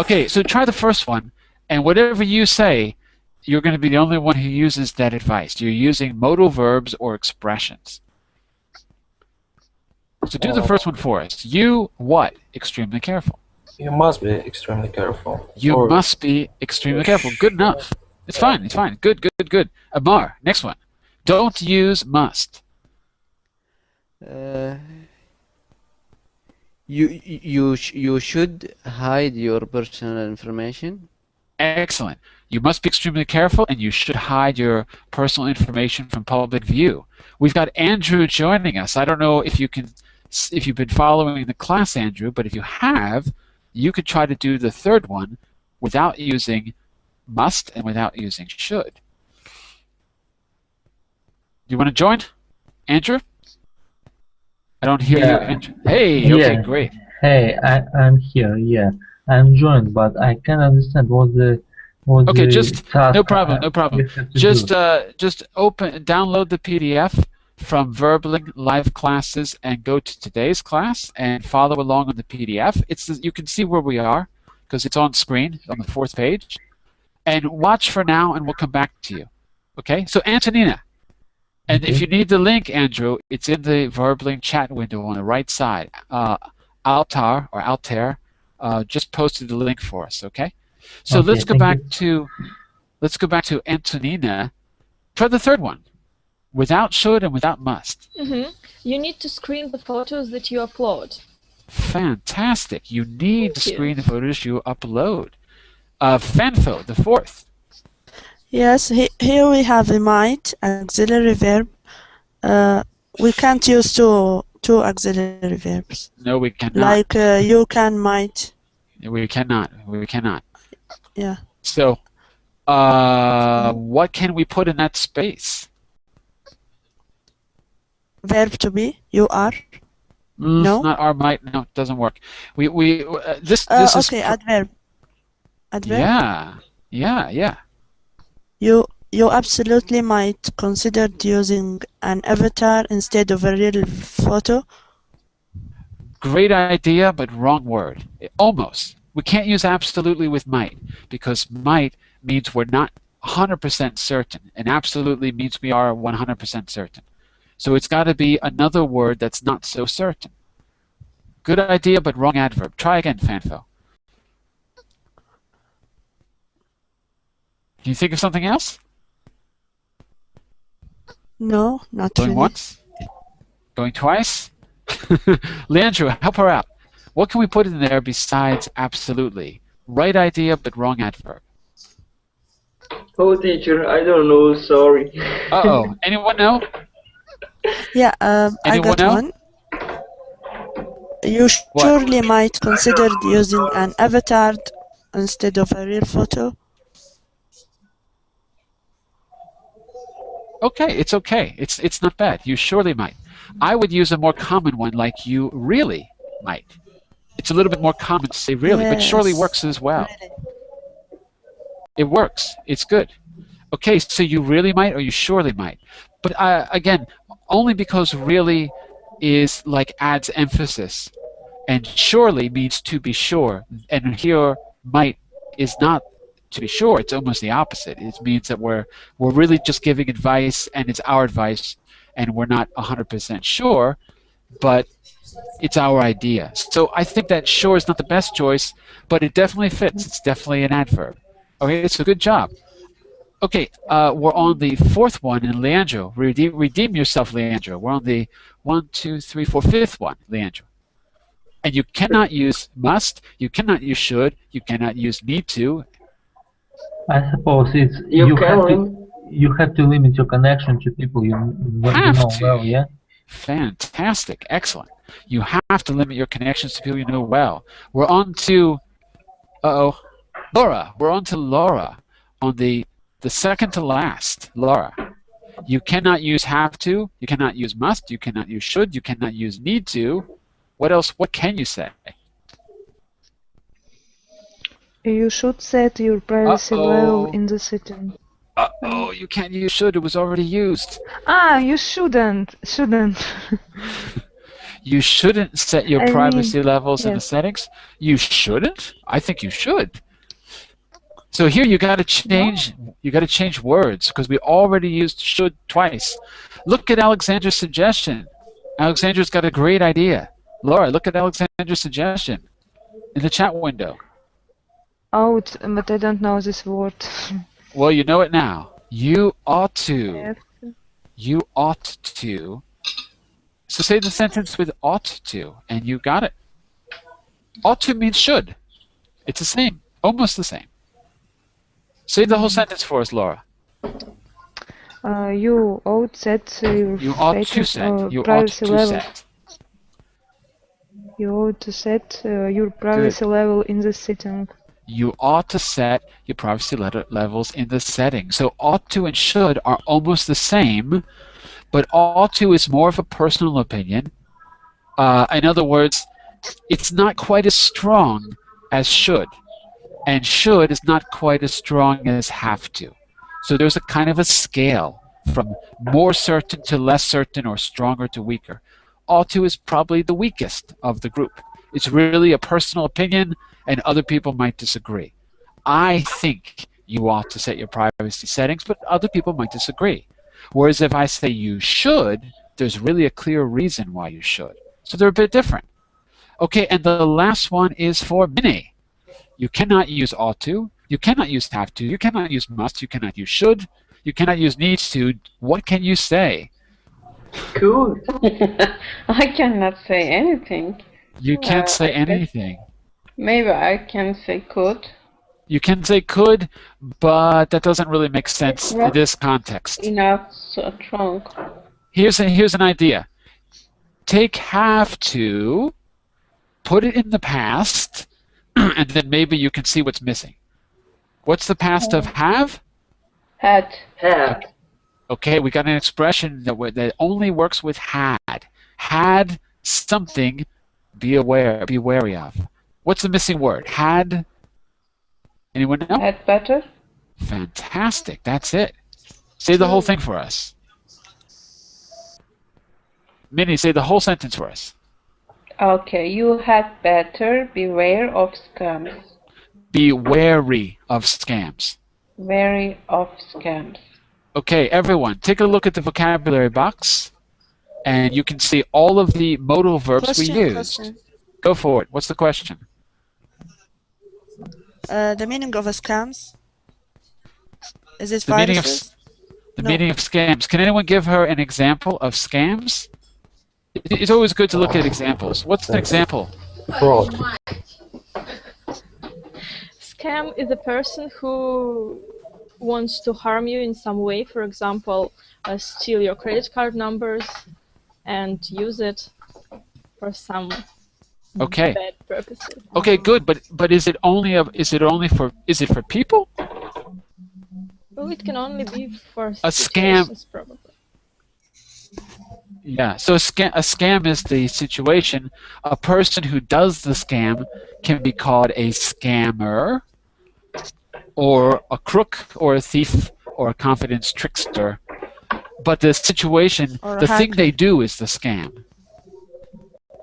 Speaker 1: Okay, so try the first one, and whatever you say, you're going to be the only one who uses that advice. You're using modal verbs or expressions. So do the first one for us. You what? Extremely careful.
Speaker 9: You must be extremely careful.
Speaker 1: You must be extremely careful. Good enough. It's fine. It's fine. Good. Amar, next one. Don't use must.
Speaker 2: You should hide your personal information.
Speaker 1: Excellent. You must be extremely careful, and you should hide your personal information from public view. We've got Andrew joining us. I don't know if you've been following the class, Andrew, but if you have, you could try to do the third one without using must and without using should. You want to join, Andrew? I don't hear you, Andrew. Hey, okay, great.
Speaker 12: Hey, I'm here, yeah. I'm joined, but I can't understand what the
Speaker 1: task. No problem. Just download the PDF from Verbling live classes and go to today's class and follow along on the PDF. You can see where we are because it's on screen on the fourth page. And watch for now, and we'll come back to you. Okay? So Antonina, and if you need the link, Andrew, it's in the Verbling chat window on the right side. Altair just posted the link for us. Okay? So let's go back to Antonina. Try the third one. Without should and without must.
Speaker 8: You need to screen the photos that you upload.
Speaker 1: Fantastic. You need to screen the photos you upload. Fanfo, the fourth.
Speaker 4: Yes, here we have a might, auxiliary verb. We can't use two auxiliary verbs.
Speaker 1: No, we cannot.
Speaker 4: Like you can, might.
Speaker 1: We cannot.
Speaker 4: Yeah.
Speaker 1: So, what can we put in that space?
Speaker 4: Verb to be. You are. No.
Speaker 1: Not our might. No, it doesn't work. This is.
Speaker 4: Okay, adverb.
Speaker 1: Adverb. Yeah.
Speaker 4: You absolutely might consider using an avatar instead of a real photo.
Speaker 1: Great idea, but wrong word. Almost. We can't use absolutely with might, because might means we're not 100% certain, and absolutely means we are 100% certain. So it's got to be another word that's not so certain. Good idea, but wrong adverb. Try again, Fanfo. Can you think of something else?
Speaker 4: No, not
Speaker 1: Going
Speaker 4: really.
Speaker 1: once? Going twice? Leandro, help her out. What can we put in there besides absolutely? Right idea, but wrong adverb.
Speaker 3: Oh, teacher, I don't know. Sorry.
Speaker 1: Uh-oh. Anyone know?
Speaker 4: Yeah, I
Speaker 1: Anyone
Speaker 4: got
Speaker 1: know?
Speaker 4: one. You
Speaker 1: What?
Speaker 4: surely might consider using an avatar instead of a real photo.
Speaker 1: Okay, it's okay. It's not bad. You surely might. I would use a more common one like you really might. It's a little bit more common to say really, but surely
Speaker 4: Yes.
Speaker 1: works as well. It works. It's good. Okay, so you really might or you surely might. But again, only because really is like adds emphasis. And surely means to be sure. And here might is not to be sure. It's almost the opposite. It means that we're really just giving advice, and it's our advice, and we're not 100% sure, but it's our idea. So I think that sure is not the best choice, but it definitely fits. It's definitely an adverb. Okay, so good job. Okay, we're on the fourth one, and Leandro, redeem yourself, Leandro. We're on the 5th one, Leandro. And you cannot use must, you cannot use should, you cannot use need to.
Speaker 12: I suppose it's
Speaker 3: You
Speaker 12: you have to limit your connection to people you know well, yeah?
Speaker 1: Fantastic, excellent. You have to limit your connections to people you know well. We're on to, Laura. We're on to Laura, on the second to last, Laura. You cannot use have to, you cannot use must, you cannot use should, you cannot use need to. What else? What can you say?
Speaker 6: You should set your privacy level in the setting.
Speaker 1: Uh-oh, you can't use should. It was already used.
Speaker 6: Ah, you shouldn't.
Speaker 1: You shouldn't set your
Speaker 6: I
Speaker 1: privacy
Speaker 6: mean,
Speaker 1: levels in the
Speaker 6: yes.
Speaker 1: settings? You shouldn't? I think you should. So here you got to change. You got to change words because we already used should twice. Look at Alexandra's suggestion. Alexandra's got a great idea. Laura, look at Alexandra's suggestion in the chat window.
Speaker 6: Out, but I don't know this word.
Speaker 1: Well, you know it now. You ought to.
Speaker 6: Yes.
Speaker 1: You ought to. So say the sentence with ought to, and you got it. Ought to means should. It's the same, almost the same. Say the whole sentence for us, Laura.
Speaker 6: You ought set your
Speaker 1: You ought to
Speaker 6: status
Speaker 1: set.
Speaker 6: or
Speaker 1: You ought
Speaker 6: privacy
Speaker 1: to
Speaker 6: level.
Speaker 1: set.
Speaker 6: You ought to set your privacy level in the setting.
Speaker 1: You ought to set your privacy levels in the settings. So ought to and should are almost the same, but ought to is more of a personal opinion. In other words, it's not quite as strong as should, and should is not quite as strong as have to. So there's a kind of a scale from more certain to less certain or stronger to weaker. Ought to is probably the weakest of the group. It's really a personal opinion, and other people might disagree. I think you ought to set your privacy settings, but other people might disagree. Whereas if I say you should, there's really a clear reason why you should. So they're a bit different. Okay, and the last one is for Minnie. You cannot use ought to, you cannot use have to, you cannot use must, you cannot use should, you cannot use needs to. What can you say?
Speaker 3: Cool.
Speaker 5: I cannot say anything.
Speaker 1: You can't say anything.
Speaker 5: Maybe I can say could.
Speaker 1: You can say could, but that doesn't really make sense in this context.
Speaker 5: Enough strong.
Speaker 1: Here's an idea. Take have to, put it in the past, and then maybe you can see what's missing. What's the past of have?
Speaker 5: Had.
Speaker 3: Had.
Speaker 1: Okay, we got an expression that only works with had. Had something, be wary of. What's the missing word? Had. Anyone know?
Speaker 5: Had better.
Speaker 1: Fantastic. That's it. Say the whole thing for us. Minnie, say the whole sentence for us.
Speaker 5: Okay, you had better beware of scams.
Speaker 1: Be wary of scams.
Speaker 5: Wary of scams.
Speaker 1: Okay, everyone, take a look at the vocabulary box, and you can see all of the modal verbs we used. Go for it. What's the question?
Speaker 4: The meaning of a scams? Is it viruses?
Speaker 1: The meaning of scams. Can anyone give her an example of scams? It's always good to look at examples. What's an example?
Speaker 9: Fraud.
Speaker 8: Scam is a person who wants to harm you in some way. For example, steal your credit card numbers and use it for some bad purposes.
Speaker 1: Okay, good. But is it for people?
Speaker 8: Well, it can only be for
Speaker 1: a scam.
Speaker 8: Probably.
Speaker 1: Yeah. So a scam is the situation. A person who does the scam can be called a scammer, or a crook, or a thief, or a confidence trickster. But the situation, the thing they do is the scam.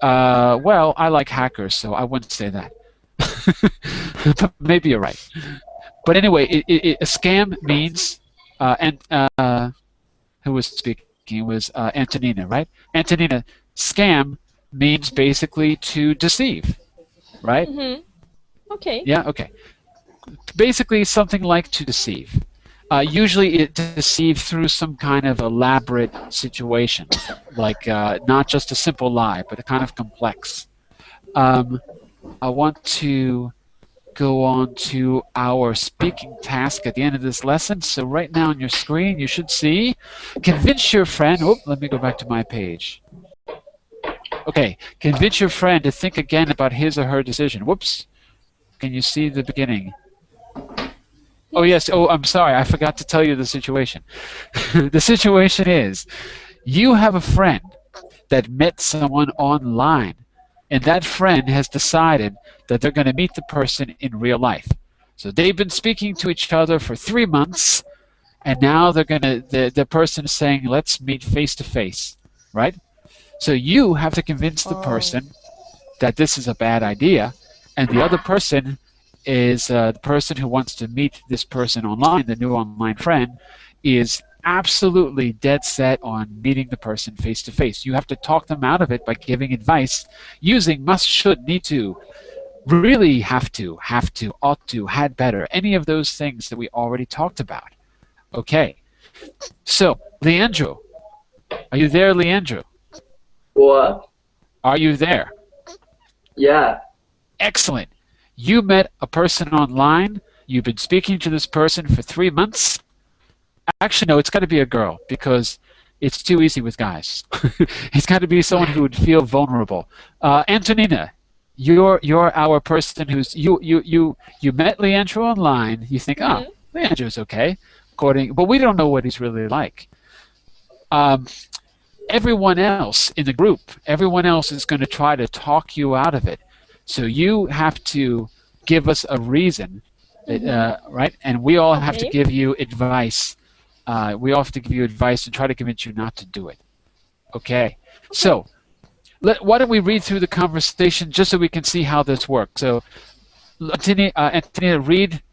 Speaker 1: Well, I like hackers, so I wouldn't say that. But maybe you're right. But anyway, a scam means, who was speaking? It was Antonina, right? Antonina, scam means basically to deceive, right?
Speaker 8: Mm-hmm. Okay.
Speaker 1: Yeah, okay. Basically something like to deceive. Usually it deceives through some kind of elaborate situation, like not just a simple lie, but a kind of complex. I want to go on to our speaking task at the end of this lesson. So right now on your screen you should see, convince your friend, let me go back to my page. Okay, convince your friend to think again about his or her decision. Whoops, can you see the beginning? Oh yes, I'm sorry, I forgot to tell you the situation. The situation is, you have a friend that met someone online, and that friend has decided that they're going to meet the person in real life. So they've been speaking to each other for 3 months, and now they're going to, the person is saying, let's meet face to face, right? So you have to convince the person that this is a bad idea, and the other person is the person who wants to meet this person online, the new online friend, is absolutely dead set on meeting the person face to face. You have to talk them out of it by giving advice using must, should, need to, really have to, ought to, had better, any of those things that we already talked about. Okay. So, Leandro, are you there, Leandro?
Speaker 3: What?
Speaker 1: Are you there?
Speaker 3: Yeah.
Speaker 1: Excellent. You met a person online. You've been speaking to this person for 3 months. Actually, no, it's got to be a girl because it's too easy with guys. It's got to be someone who would feel vulnerable. Antonina, you're our person who's you met Leandro online. You think, Leandro's okay, but we don't know what he's really like. Everyone else in the group, everyone else is going to try to talk you out of it. So you have to give us a reason, right? And we all have to give you advice. We all have to give you advice and try to convince you not to do it. Okay. So why don't we read through the conversation just so we can see how this works? So, Antonina, read.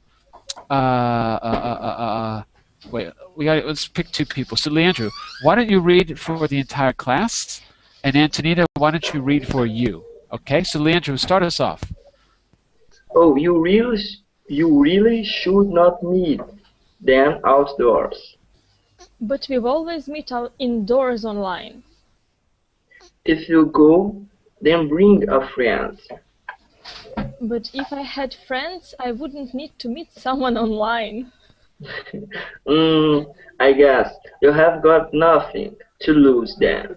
Speaker 1: Wait, let's pick 2 people. So, Leandro, why don't you read for the entire class? And Antonina, why don't you read for you? Okay, so Leandro, start us off.
Speaker 3: Oh, you really should not meet them outdoors.
Speaker 8: But we've always met out indoors online.
Speaker 3: If you go, then bring a friend.
Speaker 8: But if I had friends, I wouldn't need to meet someone online.
Speaker 3: I guess you have got nothing to lose then.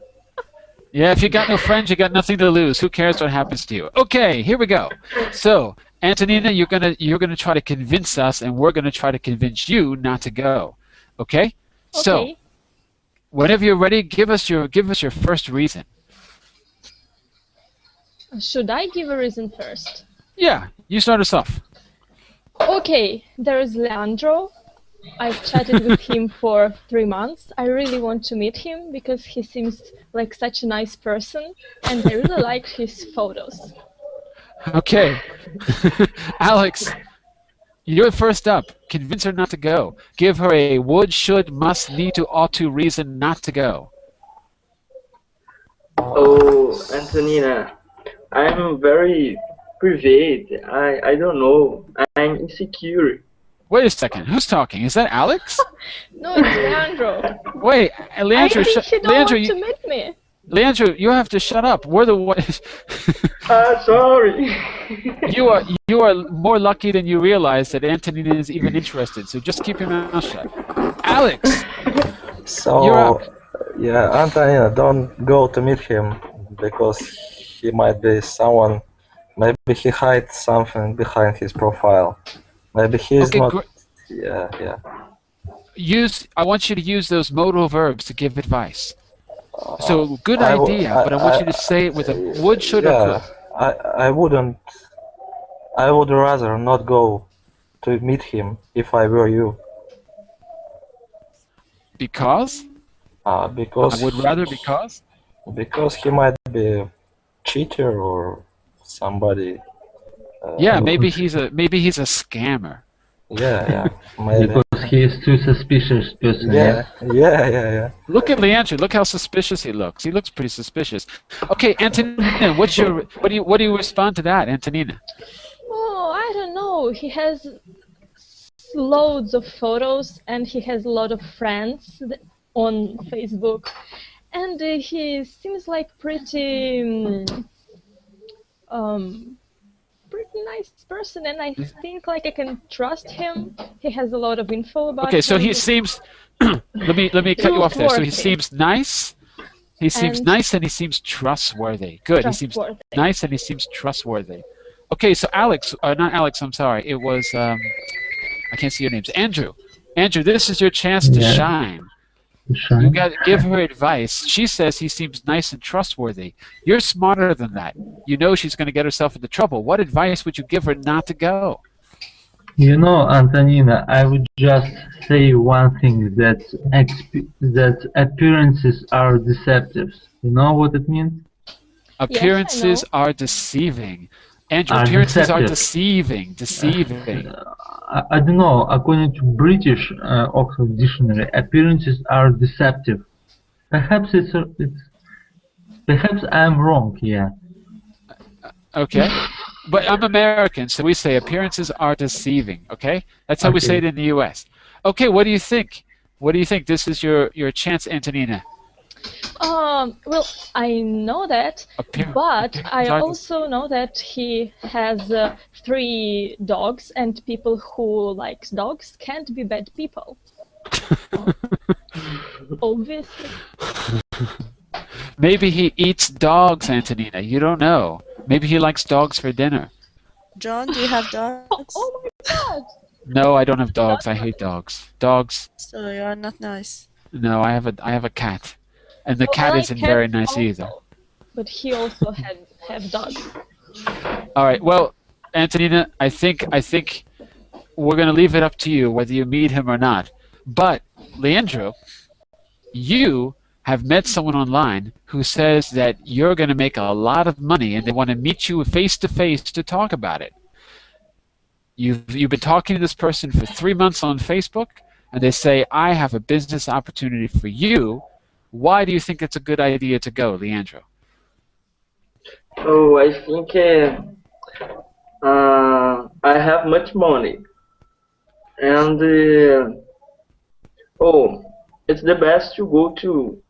Speaker 1: Yeah, if you got no friends, you got nothing to lose. Who cares what happens to you? Okay, here we go. So, Antonina, you're gonna try to convince us, and we're gonna try to convince you not to go. Okay? So, whenever you're ready, give us your first reason.
Speaker 8: Should I give a reason first?
Speaker 1: Yeah, you start us off.
Speaker 8: Okay, there is Leandro. I've chatted with him for 3 months. I really want to meet him because he seems like such a nice person, and I really like his photos.
Speaker 1: Okay. Alex, you're first up. Convince her not to go. Give her a would, should, must, need to, ought to reason not to go.
Speaker 3: Oh, Antonina, I'm very private. I don't know. I'm insecure.
Speaker 1: Wait a second. Who's talking? Is that Alex?
Speaker 8: No, it's Leandro.
Speaker 1: Wait, Leandro.
Speaker 8: I think he don't want to meet me.
Speaker 1: Leandro, you have to shut up. We're the ones.
Speaker 3: Sorry.
Speaker 1: You are more lucky than you realize that Antonina is even interested. So just keep your mouth shut. Alex.
Speaker 9: So
Speaker 1: you're up.
Speaker 9: yeah, Antonina, don't go to meet him because he might be someone. Maybe he hides something behind his profile. Maybe he's
Speaker 1: Okay,
Speaker 9: not. Yeah.
Speaker 1: I want you to use those modal verbs to give advice. So good idea, but I want you to say it with a would, should, or could.
Speaker 9: I wouldn't. I would rather not go to meet him if I were you.
Speaker 1: Because?
Speaker 9: Because
Speaker 1: I would rather because?
Speaker 9: Because he might be a cheater or somebody.
Speaker 1: Yeah, maybe he's a scammer.
Speaker 9: Yeah, maybe.
Speaker 12: Because he is too suspicious person.
Speaker 9: Yeah.
Speaker 1: Look at Leandro. Look how suspicious he looks. He looks pretty suspicious. Okay, Antonina, what do you respond to that, Antonina?
Speaker 8: Oh, I don't know. He has loads of photos and he has a lot of friends on Facebook, and he seems like pretty nice person, and I think like I can trust him. He has a lot of info about.
Speaker 1: Okay, so he seems. let me cut you off there. So he seems nice. He seems nice and he seems trustworthy. Good. He seems nice and he seems trustworthy. Okay, so Alex, not Alex. I'm sorry. It was I can't see your names. Andrew. Andrew, this is your chance to shine. You got to give her advice. She says he seems nice and trustworthy. You're smarter than that. You know she's going to get herself into trouble. What advice would you give her not to go?
Speaker 12: You know, Antonina, I would just say one thing, that appearances are deceptive. You know what it means?
Speaker 1: Appearances are deceiving. Andrew, appearances are deceiving.
Speaker 12: I don't know. According to British Oxford Dictionary, appearances are deceptive. Perhaps perhaps I'm wrong. Yeah.
Speaker 1: Okay, but I'm American, so we say appearances are deceiving. Okay, that's how we say it in the U.S. Okay, what do you think? What do you think? This is your chance, Antonina.
Speaker 8: Well, I know that, but I also know that he has 3 dogs, and people who like dogs can't be bad people. Obviously.
Speaker 1: Maybe he eats dogs, Antonina. You don't know. Maybe he likes dogs for dinner.
Speaker 4: John, do you have dogs?
Speaker 8: Oh my God!
Speaker 1: No, I don't have dogs. I hate dogs. Dogs.
Speaker 4: So you are not nice.
Speaker 1: No, I have a cat. And the cat isn't very nice either.
Speaker 8: But he also have dogs.
Speaker 1: All right. Well, Antonina, I think we're going to leave it up to you whether you meet him or not. But Leandro, you have met someone online who says that you're going to make a lot of money and they want to meet you face to face to talk about it. You've been talking to this person for 3 months on Facebook, and they say, I have a business opportunity for you. Why do you think it's a good idea to go, Leandro?
Speaker 3: Oh, I think I have much money, and it's the best to go to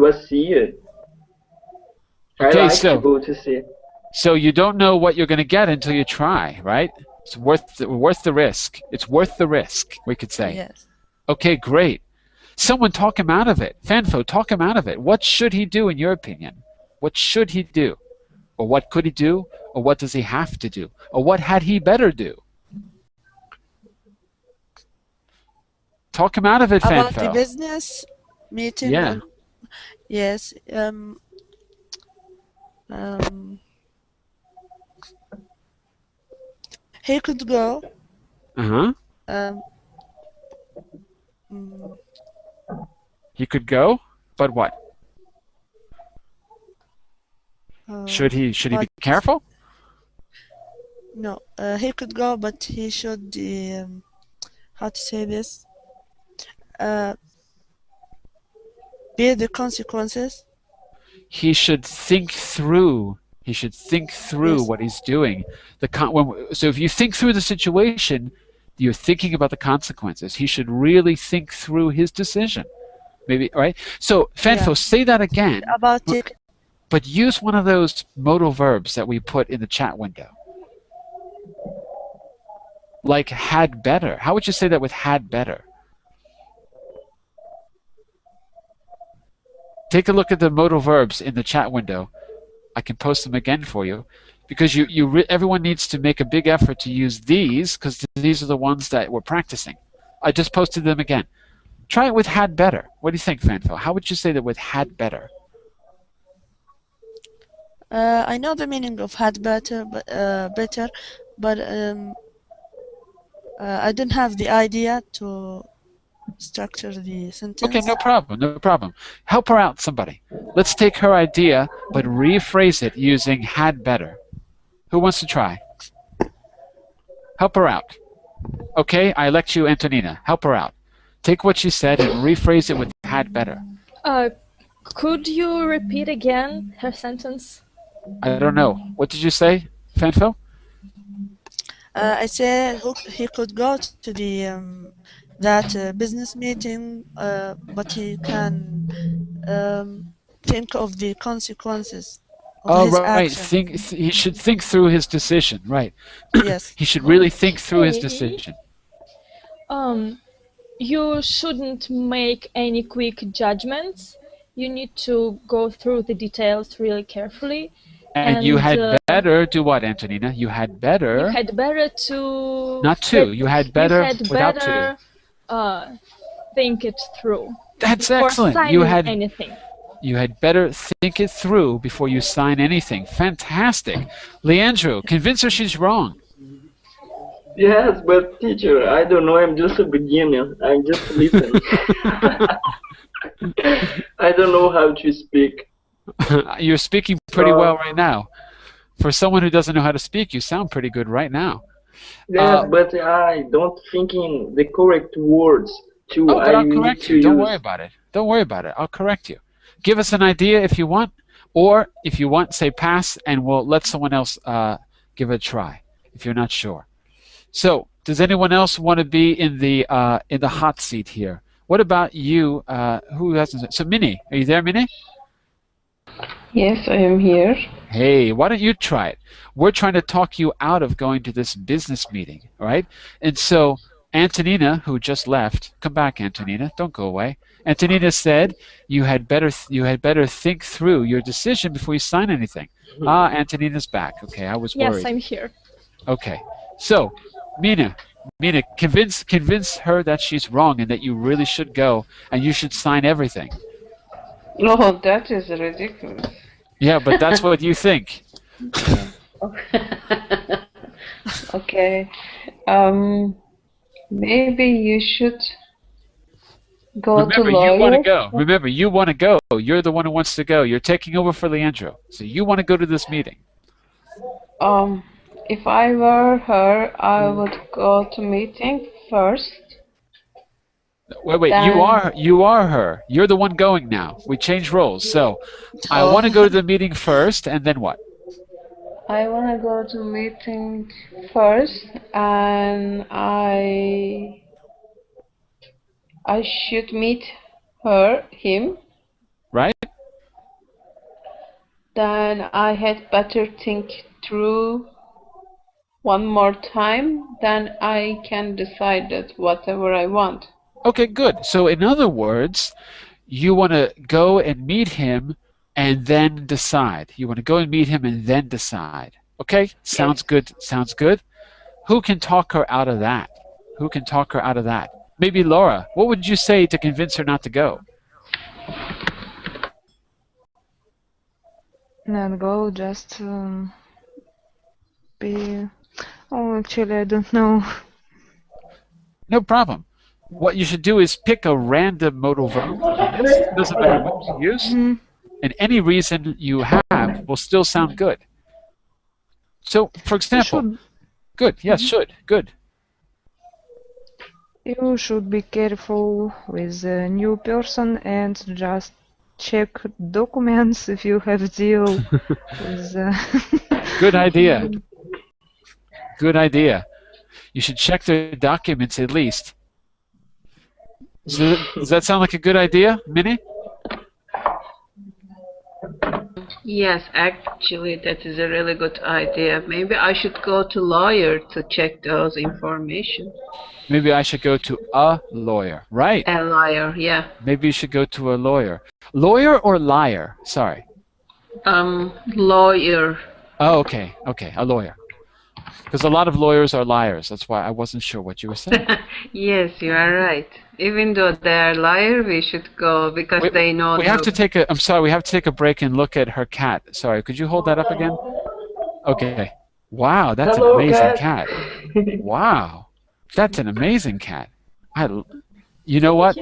Speaker 3: a theater.
Speaker 1: Okay,
Speaker 3: I like to go to see.
Speaker 1: So you don't know what you're going to get until you try, right? It's worth the risk. It's worth the risk, we could say.
Speaker 4: Yes.
Speaker 1: Okay, great. Someone talk him out of it. Fanfo, talk him out of it. What should he do in your opinion? What should he do? Or what could he do? Or what does he have to do? Or what had he better do? Talk him out of it, Fanfo.
Speaker 4: About the business meeting?
Speaker 1: Yeah.
Speaker 4: Yes. He could go.
Speaker 1: Uh-huh.
Speaker 4: Mm,
Speaker 1: He could go, but what? Should he be
Speaker 4: but
Speaker 1: careful?
Speaker 4: no, he could go, but he should, how to say this, bear the consequences.
Speaker 1: He should think through. He should think through
Speaker 4: Yes.
Speaker 1: what he's doing. So if you think through the situation, you're thinking about the consequences. He should really think through his decision. Maybe, right? So, Fanfo,
Speaker 4: Yeah.
Speaker 1: say that again,
Speaker 4: About it.
Speaker 1: but use one of those modal verbs that we put in the chat window. Like had better. How would you say that with had better? Take a look at the modal verbs in the chat window. I can post them again for you, because everyone needs to make a big effort to use these, because these are the ones that we're practicing. I just posted them again. Try it with had better. What do you think, Fanfo? How would you say that with had better?
Speaker 4: I know the meaning of had better, but I don't have the idea to structure the sentence.
Speaker 1: Okay, no problem, no problem. Help her out, somebody. Let's take her idea, but rephrase it using had better. Who wants to try? Help her out. Okay, I elect you, Antonina. Help her out. Take what she said and rephrase it with had better.
Speaker 8: Could you repeat again her sentence?
Speaker 1: I don't know. What did you say, Fanfo?
Speaker 4: I said he could go to the that business meeting, but he can think of the consequences of his
Speaker 1: Right.
Speaker 4: action.
Speaker 1: He should think through his decision. Right.
Speaker 4: Yes.
Speaker 1: He should really think through his
Speaker 8: Okay.
Speaker 1: decision.
Speaker 8: You shouldn't make any quick judgments. You need to go through the details really carefully.
Speaker 1: And you had better do what, Antonina? You had better.
Speaker 8: You had better to.
Speaker 1: Not to. You had better without to.
Speaker 8: Think it through.
Speaker 1: That's
Speaker 8: before
Speaker 1: excellent.
Speaker 8: Signing anything.
Speaker 1: You had better think it through before you sign anything. Fantastic. Leandro, convince her she's wrong.
Speaker 3: Yes, but teacher, I don't know. I'm just a beginner. I'm just listening. I don't know how to speak.
Speaker 1: You're speaking pretty well right now. For someone who doesn't know how to speak, you sound pretty good right now.
Speaker 3: Yes, but I don't think in the correct words to.
Speaker 1: Oh, but
Speaker 3: I
Speaker 1: I'll correct you. Don't worry about it. Don't worry about it. I'll correct you. Give us an idea if you want, or if you want, say pass, and we'll let someone else give it a try if you're not sure. So, does anyone else want to be in the hot seat here? What about you? Who hasn't? So, Minnie, are you there, Minnie?
Speaker 5: Yes, I am here.
Speaker 1: Hey, why don't you try it? We're trying to talk you out of going to this business meeting, all right? And so, Antonina, who just left, come back, Antonina. Don't go away. Antonina said you had better think through your decision before you sign anything. Antonina's back. Okay, I was worried.
Speaker 8: Yes, I'm here.
Speaker 1: Okay, so Mina, convince her that she's wrong and that you really should go and you should sign everything.
Speaker 5: No, that is ridiculous.
Speaker 1: Yeah, but that's what you think.
Speaker 5: Okay. Maybe you should go to lawyer.
Speaker 1: You want to go. Remember, you want to go. You're the one who wants to go. You're taking over for Leandro. So you want to go to this meeting.
Speaker 5: If I were her, I would go to meeting first.
Speaker 1: Wait, you are her. You're the one going now. We changed roles. So I want to go to the meeting first, and then what?
Speaker 5: I want to go to meeting first, and I should meet him.
Speaker 1: Right?
Speaker 5: Then I had better think through one more time. Then I can decide that whatever I want.
Speaker 1: Okay, good. So in other words, you want to go and meet him and then decide. You want to go and meet him and then decide. Okay? Sounds good. Sounds good. Who can talk her out of that? Who can talk her out of that? Maybe Laura. What would you say to convince her not to go?
Speaker 6: Not go, just be. Oh, actually, I don't know.
Speaker 1: No problem. what you should do is pick a random modal verb. It doesn't matter what you use. And any reason you have will still sound good. So, for example, good. Yes, should. Good.
Speaker 6: You should be careful with a new person and just check documents if you have deal with.
Speaker 1: Good idea. Good idea. You should check their documents at least. So, does that sound like a good idea, Minnie?
Speaker 5: Yes, actually, that is a really good idea. Maybe I should go to lawyer to check those information.
Speaker 1: Maybe I should go to a lawyer, right?
Speaker 5: A lawyer, yeah.
Speaker 1: Maybe you should go to a lawyer. Lawyer or liar? Sorry.
Speaker 5: Lawyer.
Speaker 1: Oh, okay. Okay, a lawyer. Because a lot of lawyers are liars. That's why I wasn't sure what you were saying.
Speaker 5: Yes, you are right. Even though they are liars, we should go because they know.
Speaker 1: We have to take a. I'm sorry. We have to take a break and look at her cat. Sorry. Could you hold that up again? Okay. Wow, that's an amazing cat. Wow, that's an amazing cat. You know what?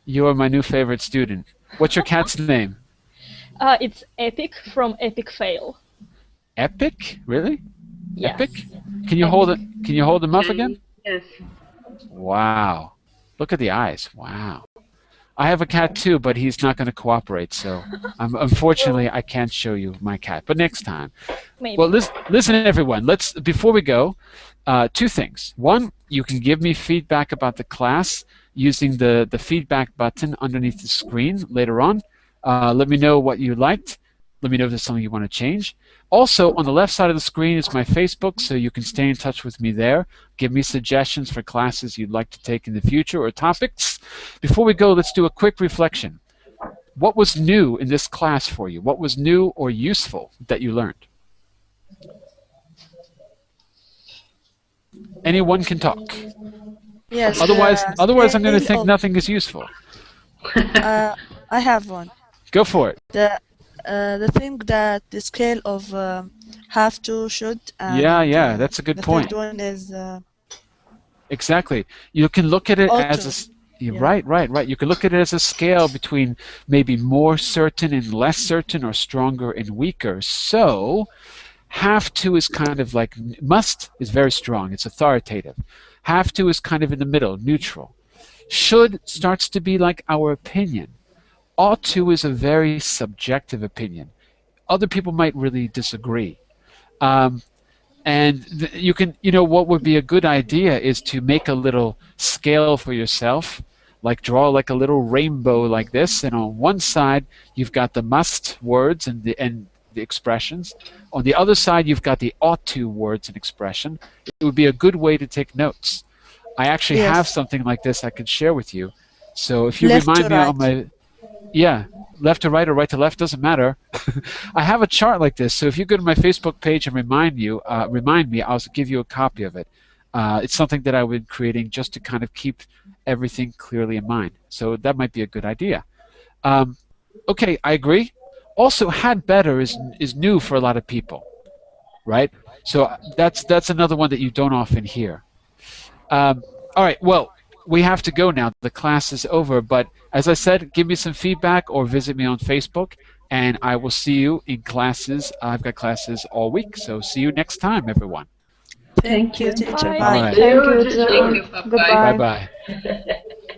Speaker 1: You are my new favorite student. What's your cat's name?
Speaker 8: It's Epic from Epic Fail.
Speaker 1: Epic? Really?
Speaker 8: Yes.
Speaker 1: Epic? Can you hold it? Can you hold him up again?
Speaker 5: Yes.
Speaker 1: Wow. Look at the eyes. Wow. I have a cat too, but he's not going to cooperate. So, unfortunately, I can't show you my cat. But next time.
Speaker 8: Maybe.
Speaker 1: Well, listen, everyone. Before we go, two things. One, you can give me feedback about the class using the feedback button underneath the screen later on. Let me know what you liked. Let me know if there's something you want to change. Also, on the left side of the screen is my Facebook, so you can stay in touch with me there. Give me suggestions for classes you'd like to take in the future or topics. Before we go, let's do a quick reflection. What was new in this class for you? What was new or useful that you learned? Anyone can talk.
Speaker 4: Yes.
Speaker 1: Otherwise, I'm going to think nothing is useful.
Speaker 4: I have one.
Speaker 1: Go for it.
Speaker 4: The thing that the scale of have to, should. And,
Speaker 1: yeah, that's a good point.
Speaker 4: The third one is.
Speaker 1: Exactly. You can look at it as a. Right. You can look at it as a scale between maybe more certain and less certain, or stronger and weaker. So, have to is kind of like must is very strong. It's authoritative. Have to is kind of in the middle, neutral. Should starts to be like our opinion. Ought to is a very subjective opinion. Other people might really disagree. What would be a good idea is to make a little scale for yourself, like draw like a little rainbow like this, and on one side you've got the must words and the expressions. On the other side you've got the ought to words and expression. It would be a good way to take notes. I actually have something like this I could share with you. So if you remind me on my... Yeah, left to right or right to left, doesn't matter. I have a chart like this, so if you go to my Facebook page and remind me, I'll give you a copy of it. It's something that I've been creating just to kind of keep everything clearly in mind. So that might be a good idea. Okay, I agree. Also, had better is new for a lot of people, right? So that's another one that you don't often hear. All right, well, we have to go now. The class is over, but as I said, give me some feedback or visit me on Facebook, and I will see you in classes. I've got classes all week, so see you next time, everyone.
Speaker 4: Thank you, teacher.
Speaker 1: Bye.
Speaker 6: Thank you.
Speaker 5: Bye.
Speaker 6: Goodbye.
Speaker 1: Bye-bye.